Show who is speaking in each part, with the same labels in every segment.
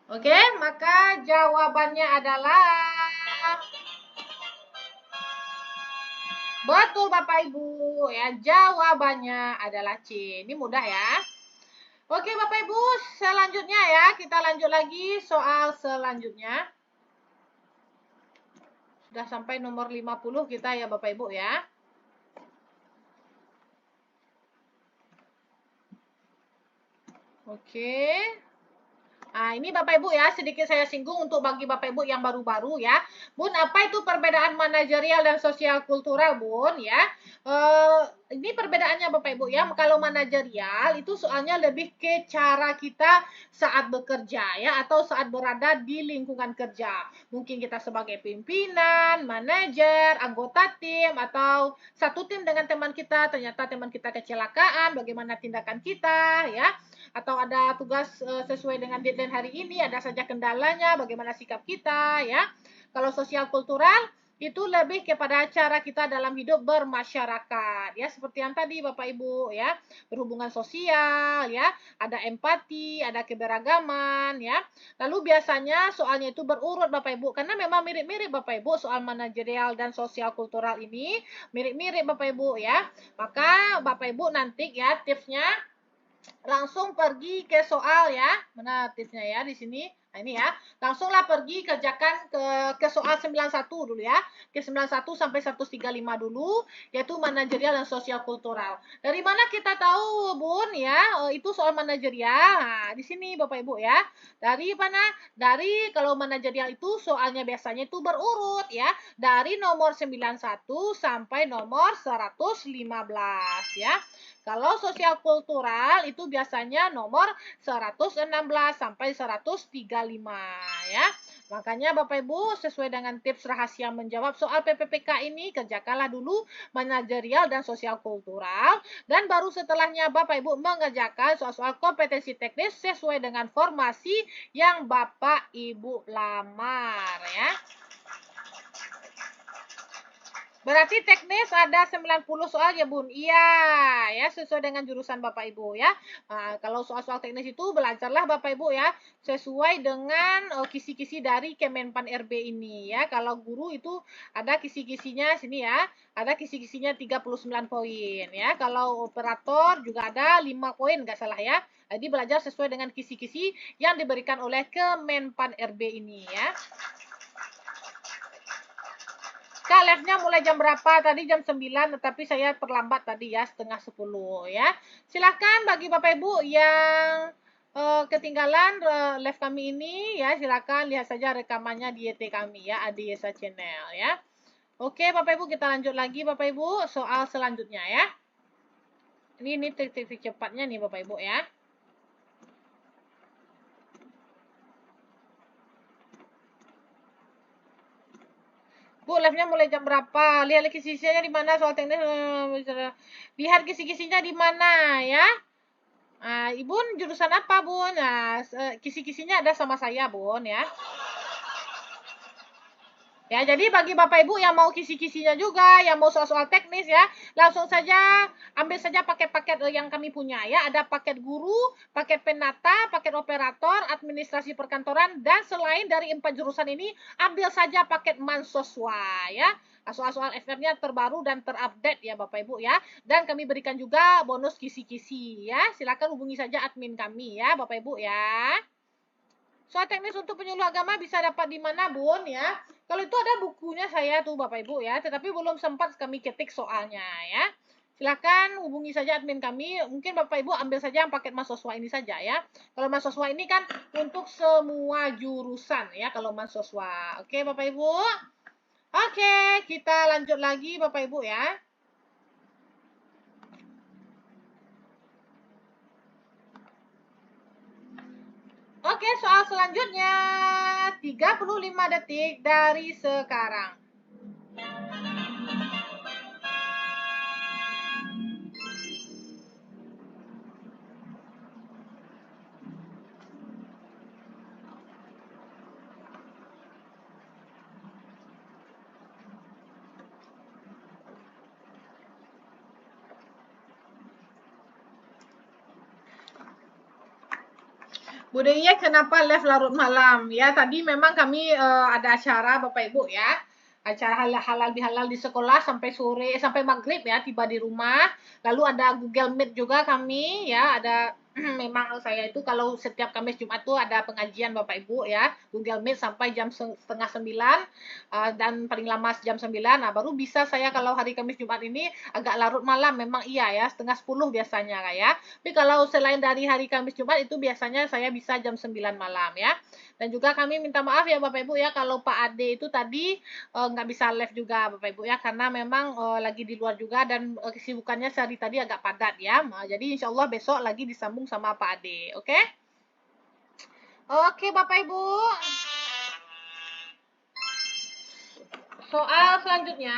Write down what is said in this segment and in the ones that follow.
Speaker 1: Oke, maka jawabannya adalah betul Bapak Ibu ya. Jawabannya adalah C. Ini mudah ya. Oke Bapak Ibu, selanjutnya ya, kita lanjut lagi soal selanjutnya. Sudah sampai nomor 50 kita ya Bapak Ibu ya. Oke. Nah, ini Bapak Ibu ya, sedikit saya singgung untuk bagi Bapak Ibu yang baru-baru ya. Bun, apa itu perbedaan manajerial dan sosial kultural, Bun ya? Ini perbedaannya Bapak Ibu ya. Kalau manajerial itu soalnya lebih ke cara kita saat bekerja ya atau saat berada di lingkungan kerja. Mungkin kita sebagai pimpinan, manajer, anggota tim atau satu tim dengan teman kita, ternyata teman kita kecelakaan, bagaimana tindakan kita ya atau ada tugas sesuai dengan deadline hari ini, ada saja kendalanya, bagaimana sikap kita ya. Kalau sosial kultural itu lebih kepada cara kita dalam hidup bermasyarakat ya seperti yang tadi Bapak Ibu ya, berhubungan sosial ya, ada empati, ada keberagaman ya. Lalu biasanya soalnya itu berurut Bapak Ibu karena memang mirip-mirip Bapak Ibu soal manajerial dan sosial kultural ini mirip-mirip Bapak Ibu ya. Maka Bapak Ibu nanti ya tipsnya langsung pergi ke soal ya. Mana tipsnya ya di sini? Nah, ini ya. Langsunglah pergi kerjakan ke soal 91 dulu ya. Ke 91 sampai 135 dulu, yaitu manajerial dan sosial kultural. Dari mana kita tahu, Bun ya? Itu soal manajerial. Nah, di sini Bapak Ibu ya. Dari mana? Dari kalau manajerial itu soalnya biasanya itu berurut ya. Dari nomor 91 sampai nomor 115 ya. Kalau sosial kultural itu biasanya nomor 116 sampai 135 ya. Makanya Bapak Ibu sesuai dengan tips rahasia menjawab soal PPPK ini kerjakanlah dulu manajerial dan sosial kultural dan baru setelahnya Bapak Ibu mengerjakan soal-soal kompetensi teknis sesuai dengan formasi yang Bapak Ibu lamar ya. Berarti teknis ada 90 soal ya Bun? Iya, ya sesuai dengan jurusan Bapak Ibu ya. Nah, kalau soal-soal teknis itu belajarlah Bapak Ibu ya sesuai dengan kisi-kisi dari Kemenpan RB ini ya. Kalau guru itu ada kisi-kisinya sini ya, ada kisi-kisinya 39 poin ya. Kalau operator juga ada 5 poin nggak salah ya. Jadi belajar sesuai dengan kisi-kisi yang diberikan oleh Kemenpan RB ini ya. Kak, live-nya mulai jam berapa? Tadi jam 9, tetapi saya terlambat tadi ya, setengah 10 ya. Silakan bagi Bapak Ibu yang ketinggalan live kami ini ya, silakan lihat saja rekamannya di YT kami ya, Adi Yesa Channel ya. Oke, Bapak Ibu kita lanjut lagi Bapak Ibu soal selanjutnya ya. Ini trik-trik cepatnya nih Bapak Ibu ya. Bu, live-nya mulai jam berapa? Lihat kisi-kisinya di mana soal teknis. Lihat kisi-kisinya di mana ya? Nah, Bun jurusan apa, Bun? Nah, kisi-kisinya ada sama saya, Bun ya. Ya, jadi bagi Bapak Ibu yang mau kisi-kisinya juga, yang mau soal-soal teknis ya, langsung saja ambil saja paket-paket yang kami punya ya. Ada paket guru, paket penata, paket operator, administrasi perkantoran, dan selain dari 4 jurusan ini, ambil saja paket Mansoswa ya. Soal-soal FR-nya terbaru dan terupdate ya Bapak Ibu ya. Dan kami berikan juga bonus kisi-kisi ya. Silakan hubungi saja admin kami ya Bapak Ibu ya. Soal teknis untuk penyuluh agama bisa dapat di mana, Bun ya? Kalau itu ada bukunya saya tuh Bapak Ibu ya, tetapi belum sempat kami ketik soalnya ya. Silakan hubungi saja admin kami. Mungkin Bapak Ibu ambil saja yang paket mahasiswa ini saja ya. Kalau mahasiswa ini kan untuk semua jurusan ya kalau mahasiswa. Oke, Bapak Ibu? Oke, kita lanjut lagi Bapak Ibu ya. Oke, soal selanjutnya 35 detik dari sekarang. Bu Deye kenapa live larut malam? Ya, tadi memang kami ada acara Bapak Ibu ya. Acara halal bihalal di sekolah sampai sore, sampai maghrib ya, tiba di rumah. Lalu ada Google Meet juga kami ya, ada memang saya itu kalau setiap Kamis Jumat tuh ada pengajian Bapak Ibu ya, Google Meet sampai jam setengah 9 dan paling lama jam 9. Nah, baru bisa saya kalau hari Kamis Jumat ini agak larut malam memang iya ya, setengah 10 biasanya Kak ya. Tapi kalau selain dari hari Kamis Jumat itu biasanya saya bisa jam 9 malam ya. Dan juga kami minta maaf ya Bapak Ibu ya kalau Pak Ade itu tadi nggak bisa live juga Bapak Ibu ya karena memang lagi di luar juga dan kesibukannya sehari tadi agak padat ya. Jadi insya Allah besok lagi disambung sama Pak Ade. Oke? Oke Bapak Ibu. Soal selanjutnya,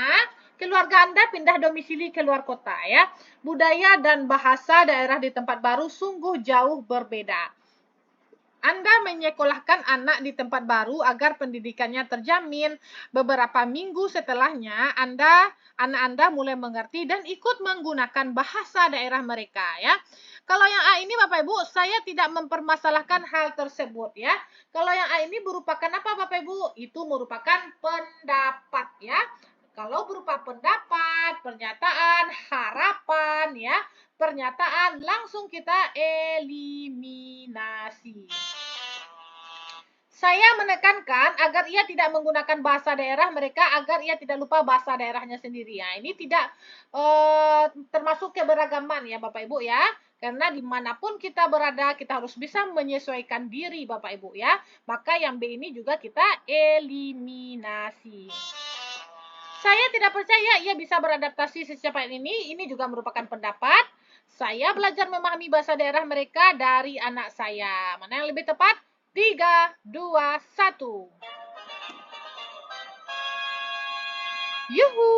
Speaker 1: keluarga Anda pindah domisili ke luar kota ya. Budaya dan bahasa daerah di tempat baru sungguh jauh berbeda. Anda menyekolahkan anak di tempat baru agar pendidikannya terjamin. Beberapa minggu setelahnya, anak Anda mulai mengerti dan ikut menggunakan bahasa daerah mereka ya. Kalau yang A ini Bapak Ibu, saya tidak mempermasalahkan hal tersebut ya. Kalau yang A ini merupakan apa Bapak Ibu? Itu merupakan pendapat ya. Kalau berupa pendapat, pernyataan, harapan ya, pernyataan langsung kita eliminasi. Saya menekankan agar ia tidak menggunakan bahasa daerah mereka agar ia tidak lupa bahasa daerahnya sendiri. Ya, ini tidak termasuk keberagaman ya Bapak Ibu ya. Karena dimanapun kita berada, kita harus bisa menyesuaikan diri Bapak Ibu ya. Maka yang B ini juga kita eliminasi. Saya tidak percaya ia bisa beradaptasi secepat ini. Ini juga merupakan pendapat. Saya belajar memahami bahasa daerah mereka dari anak saya. Mana yang lebih tepat? 3, 2, 1. Yuhu!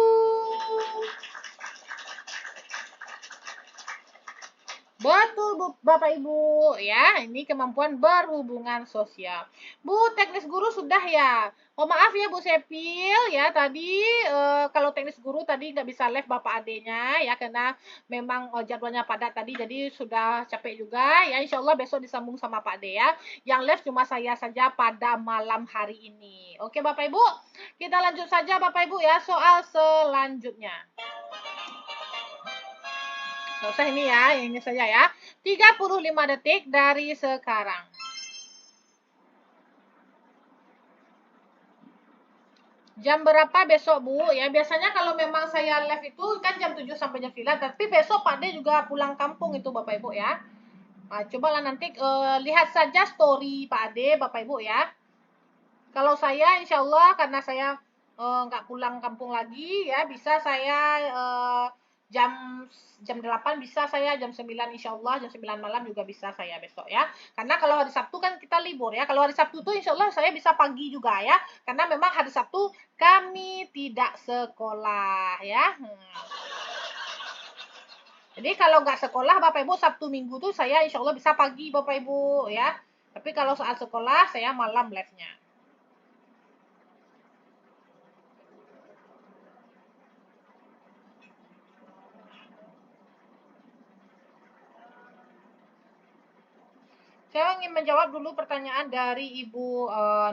Speaker 1: Betul Bu, Bapak Ibu ya, ini kemampuan berhubungan sosial. Bu, teknis guru sudah ya? Oh maaf ya Bu Sepil ya, tadi kalau teknis guru tadi nggak bisa live Bapak adenya ya, karena memang jadwalnya padat tadi, jadi sudah capek juga ya. Insya Allah besok disambung sama Pak Ade ya. Yang live cuma saya saja pada malam hari ini. Oke Bapak Ibu, kita lanjut saja Bapak Ibu ya, soal selanjutnya. Nggak usah ini ya, ini saja ya. 35 detik dari sekarang. Jam berapa besok Bu? Ya biasanya kalau memang saya live itu kan jam 7 sampai jam 9, tapi besok Pak De juga pulang kampung itu Bapak Ibu ya. Nah, cobalah nanti lihat saja story Pak Ade Bapak Ibu ya. Kalau saya insya Allah karena saya nggak pulang kampung lagi ya, bisa saya jam jam 8 bisa saya, jam 9 insya Allah, jam 9 malam juga bisa saya besok ya. Karena kalau hari Sabtu kan kita libur ya. Kalau hari Sabtu tuh insya Allah saya bisa pagi juga ya. Karena memang hari Sabtu kami tidak sekolah ya. Jadi kalau nggak sekolah Bapak Ibu Sabtu Minggu tuh saya insya Allah bisa pagi Bapak Ibu ya. Tapi kalau saat sekolah saya malam live-nya. Saya ingin menjawab dulu pertanyaan dari Ibu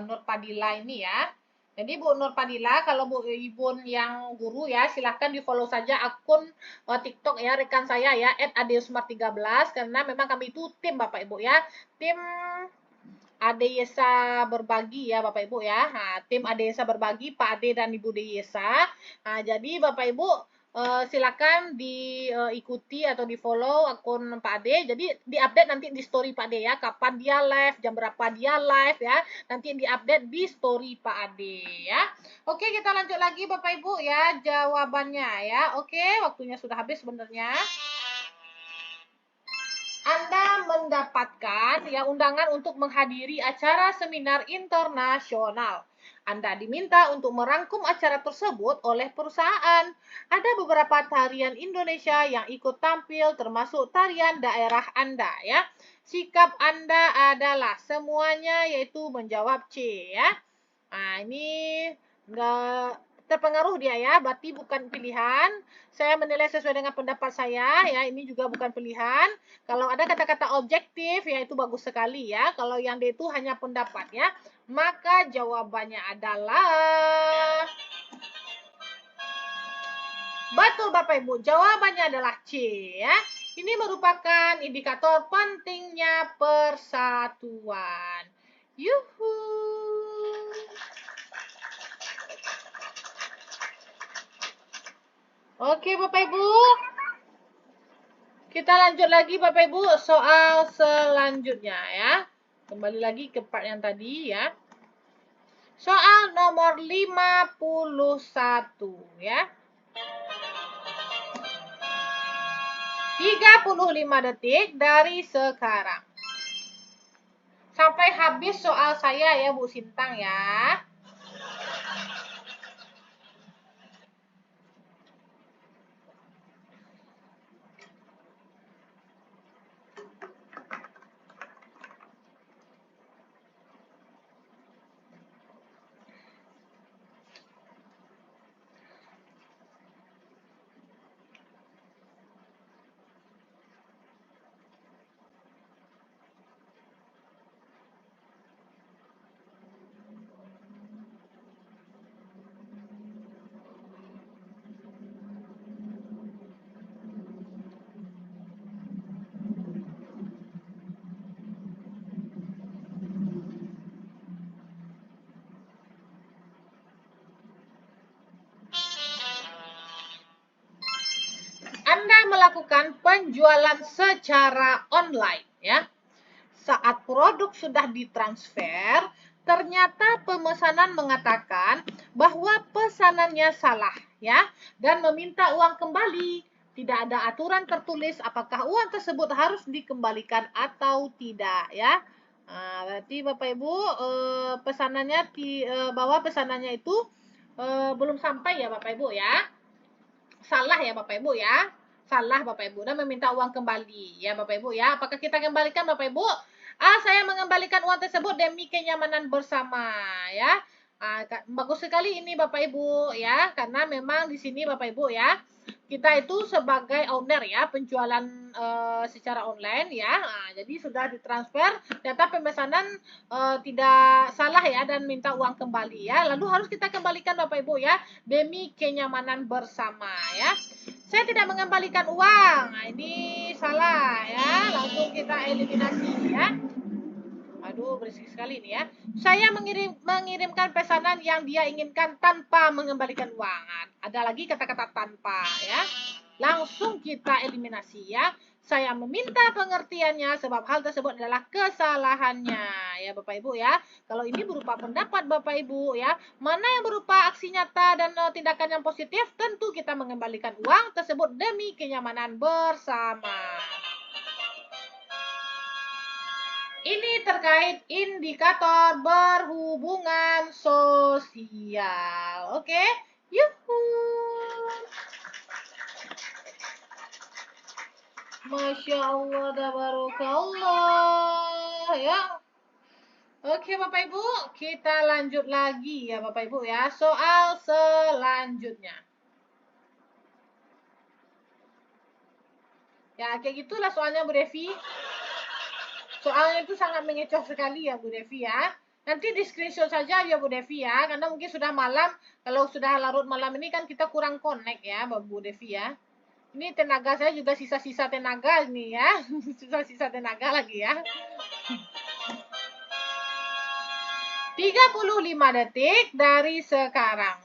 Speaker 1: Nur Padilla ini ya. Jadi Bu Nur Padilla, kalau Bu Ibu yang guru ya, silahkan di follow saja akun TikTok ya rekan saya ya @adeusmart13 karena memang kami itu tim Bapak Ibu ya, tim Adeyesa Berbagi ya Bapak Ibu ya. Nah, tim Adeyesa Berbagi Pak Ade dan Ibu Deyesa. Nah, jadi Bapak Ibu silakan diikuti atau di-follow akun Pak Ade. Jadi di-update nanti di story Pak Ade ya, kapan dia live, jam berapa dia live ya. Nanti di-update di story Pak Ade ya. Oke, kita lanjut lagi Bapak Ibu ya jawabannya ya. Oke, waktunya sudah habis sebenarnya. Anda mendapatkan ya undangan untuk menghadiri acara seminar internasional. Anda diminta untuk merangkum acara tersebut oleh perusahaan. Ada beberapa tarian Indonesia yang ikut tampil termasuk tarian daerah Anda ya. Sikap Anda adalah semuanya yaitu menjawab C ya. Nah, ini enggak terpengaruh dia ya, berarti bukan pilihan. Saya menilai sesuai dengan pendapat saya ya, ini juga bukan pilihan. Kalau ada kata-kata objektif ya itu bagus sekali ya. Kalau yang D itu hanya pendapat ya. Maka jawabannya adalah betul Bapak Ibu, jawabannya adalah C ya. Ini merupakan indikator pentingnya persatuan. Yuhu. Oke Bapak Ibu. Kita lanjut lagi Bapak Ibu soal selanjutnya ya. Kembali lagi ke part yang tadi ya. Soal nomor 51 ya. 35 detik dari sekarang. Sampai habis soal saya ya Bu Sintang ya. Anda melakukan penjualan secara online ya. Saat produk sudah ditransfer, ternyata pemesanan mengatakan bahwa pesanannya salah ya dan meminta uang kembali. Tidak ada aturan tertulis apakah uang tersebut harus dikembalikan atau tidak ya. Nah, berarti Bapak Ibu pesanannya bahwa pesanannya itu belum sampai ya Bapak Ibu ya. Salah ya Bapak Ibu ya. Salah Bapak Ibu dan meminta uang kembali ya Bapak Ibu ya. Apakah kita kembalikan Bapak Ibu? Saya mengembalikan uang tersebut demi kenyamanan bersama ya. Bagus sekali ini Bapak Ibu ya, karena memang di sini Bapak Ibu ya, kita itu sebagai owner ya, penjualan secara online ya. Jadi sudah ditransfer, data pemesanan tidak salah ya dan minta uang kembali ya. Lalu harus kita kembalikan Bapak Ibu ya demi kenyamanan bersama ya. Saya tidak mengembalikan uang. Ini salah ya. Langsung kita eliminasi ya. Aduh, berisik sekali ini ya. Saya mengirimkan pesanan yang dia inginkan tanpa mengembalikan uang. Ada lagi kata-kata tanpa ya. Langsung kita eliminasi ya. Saya meminta pengertiannya sebab hal tersebut adalah kesalahannya ya Bapak Ibu ya. Kalau ini berupa pendapat Bapak Ibu ya, mana yang berupa aksi nyata dan tindakan yang positif, tentu kita mengembalikan uang tersebut demi kenyamanan bersama. Ini terkait indikator berhubungan sosial. Oke? Yuhu. Masya Allah, tabarakallah. Ya. Oke Bapak Ibu, kita lanjut lagi ya Bapak Ibu ya. Soal selanjutnya. Ya, kayak gitulah soalnya Bu Devi. Soalnya itu sangat mengecoh sekali ya Bu Devi ya. Nanti di screenshot saja ya Bu Devi ya, karena mungkin sudah malam. Kalau sudah larut malam ini kan kita kurang connect ya Bu Devi ya. Ini tenaga saya juga sisa-sisa tenaga nih ya. Sisa-sisa tenaga lagi ya. 35 detik dari sekarang.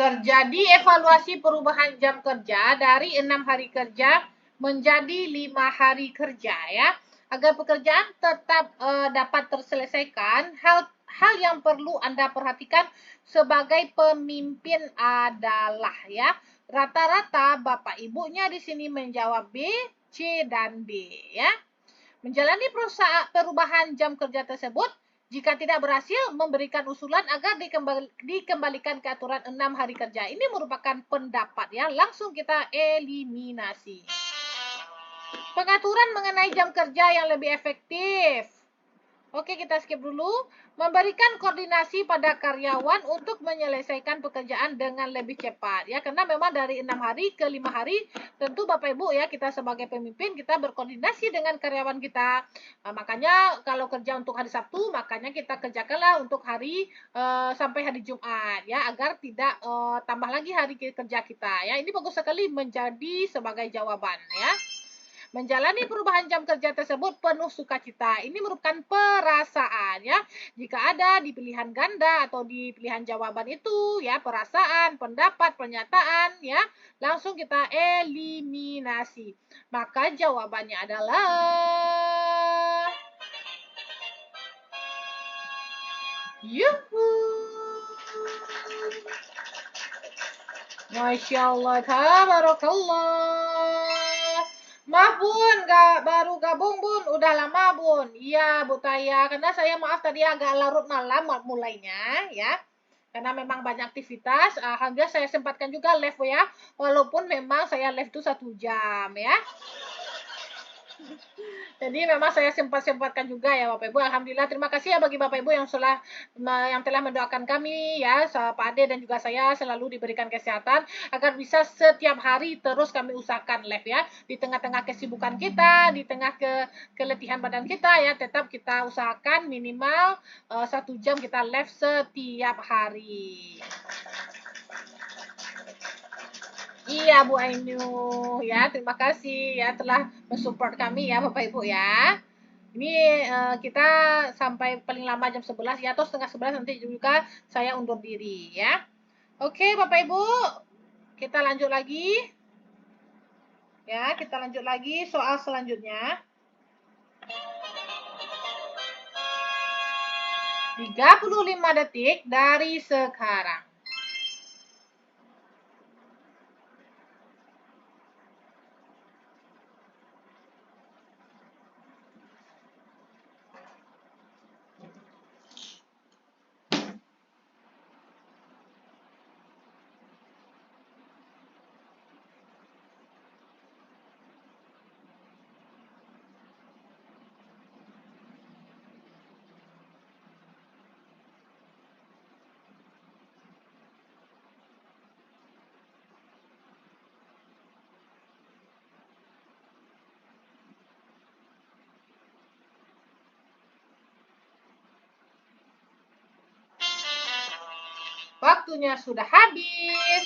Speaker 1: terjadi evaluasi perubahan jam kerja dari 6 hari kerja menjadi 5 hari kerja ya. Agar pekerjaan tetap dapat terselesaikan, hal yang perlu Anda perhatikan sebagai pemimpin adalah ya, rata-rata Bapak Ibunya di sini menjawab B, C, dan D ya. Menjalani perubahan jam kerja tersebut, jika tidak berhasil, memberikan usulan agar dikembalikan ke aturan 6 hari kerja. Ini merupakan pendapat ya, langsung kita eliminasi. Pengaturan mengenai jam kerja yang lebih efektif. Oke, kita skip dulu. Memberikan koordinasi pada karyawan untuk menyelesaikan pekerjaan dengan lebih cepat. Ya, karena memang dari 6 hari ke 5 hari, tentu Bapak Ibu ya, kita sebagai pemimpin, kita berkoordinasi dengan karyawan kita. Nah, makanya kalau kerja untuk hari Sabtu, makanya kita kerjakanlah untuk hari sampai hari Jumat. Ya, agar tidak tambah lagi hari kerja kita. Ya, ini bagus sekali menjadi sebagai jawaban ya. Menjalani perubahan jam kerja tersebut penuh sukacita. Ini merupakan perasaan ya. Jika ada di pilihan ganda atau di pilihan jawaban itu ya, perasaan, pendapat, pernyataan ya, langsung kita eliminasi. Maka jawabannya adalah yuhu. Masya Allah, tabarakallah. Maaf Bun, baru gabung Bun, udah lama Bun. Iya Bu Taya, karena saya maaf tadi agak larut malam mulainya ya. Karena memang banyak aktivitas, alhamdulillah saya sempatkan juga live ya. Walaupun memang saya live itu 1 jam ya. Jadi memang saya sempat-sempatkan juga ya Bapak Ibu. Alhamdulillah terima kasih ya bagi Bapak Ibu yang telah mendoakan kami ya, Pak Ade dan juga saya selalu diberikan kesehatan agar bisa setiap hari terus kami usahakan live ya. Di tengah-tengah kesibukan kita, di tengah keletihan badan kita ya, tetap kita usahakan minimal 1 jam kita live setiap hari. Iya Bu Ainu ya, terima kasih ya telah mensupport kami ya Bapak Ibu ya. Ini kita sampai paling lama jam 11 ya, atau setengah 11 nanti juga saya undur diri ya. Oke Bapak Ibu, kita lanjut lagi. Ya, kita lanjut lagi soal selanjutnya. 35 detik dari sekarang. Waktunya sudah habis.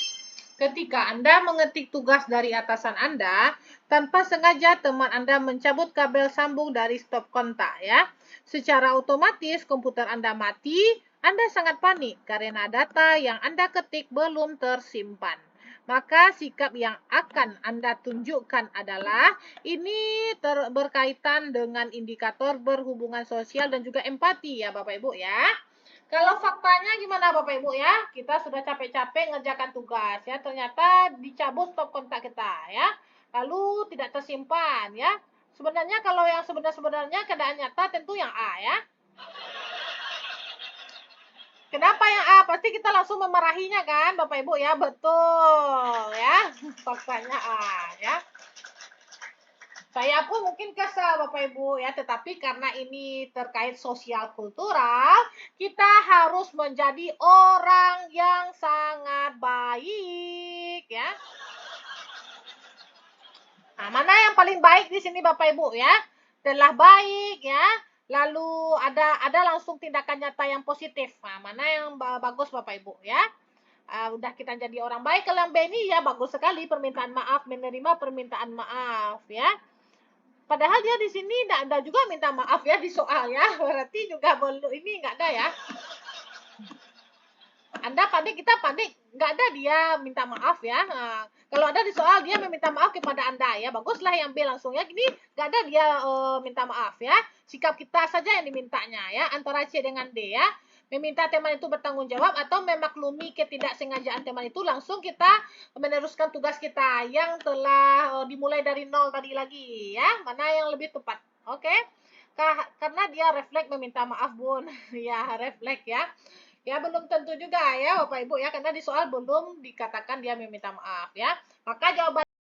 Speaker 1: Ketika Anda mengetik tugas dari atasan Anda, tanpa sengaja teman Anda mencabut kabel sambung dari stop kontak ya. Secara otomatis komputer Anda mati, Anda sangat panik karena data yang Anda ketik belum tersimpan. Maka sikap yang akan Anda tunjukkan adalah ini berkaitan dengan indikator berhubungan sosial dan juga empati ya Bapak Ibu ya. Kalau faktanya gimana Bapak Ibu ya? Kita sudah capek-capek ngerjakan tugas ya, ternyata dicabut stop kontak kita ya. Lalu tidak tersimpan ya. Sebenarnya kalau yang sebenarnya keadaan nyata tentu yang A ya. Kenapa yang A? Pasti kita langsung memarahinya kan Bapak Ibu ya? Betul ya. Faktanya A ya. Saya pun mungkin kesal Bapak Ibu ya, tetapi karena ini terkait sosial kultural, kita harus menjadi orang yang sangat baik ya. Nah, mana yang paling baik di sini Bapak Ibu ya? Telah baik ya. Lalu ada langsung tindakan nyata yang positif. Nah, mana yang bagus Bapak Ibu ya? Udah kita jadi orang baik. Kalau yang B ini ya bagus sekali, permintaan maaf, menerima permintaan maaf ya. Padahal dia di sini tidak ada juga minta maaf ya di soal ya. Berarti juga belum ini enggak ada ya. Anda panik, kita panik, nggak ada dia minta maaf ya. Kalau ada di soal dia meminta maaf kepada Anda ya, baguslah yang B langsung ya. Ini nggak ada dia minta maaf ya. Sikap kita saja yang dimintanya ya, antara C dengan D ya. Meminta teman itu bertanggung jawab atau memaklumi ketidaksengajaan teman itu, langsung kita meneruskan tugas kita yang telah dimulai dari nol tadi lagi ya. Mana yang lebih tepat? Oke. Karena dia refleks meminta maaf, Bun. Ya, refleks ya. Ya, belum tentu juga ya Bapak Ibu ya, karena di soal belum dikatakan dia meminta maaf ya. Maka jawaban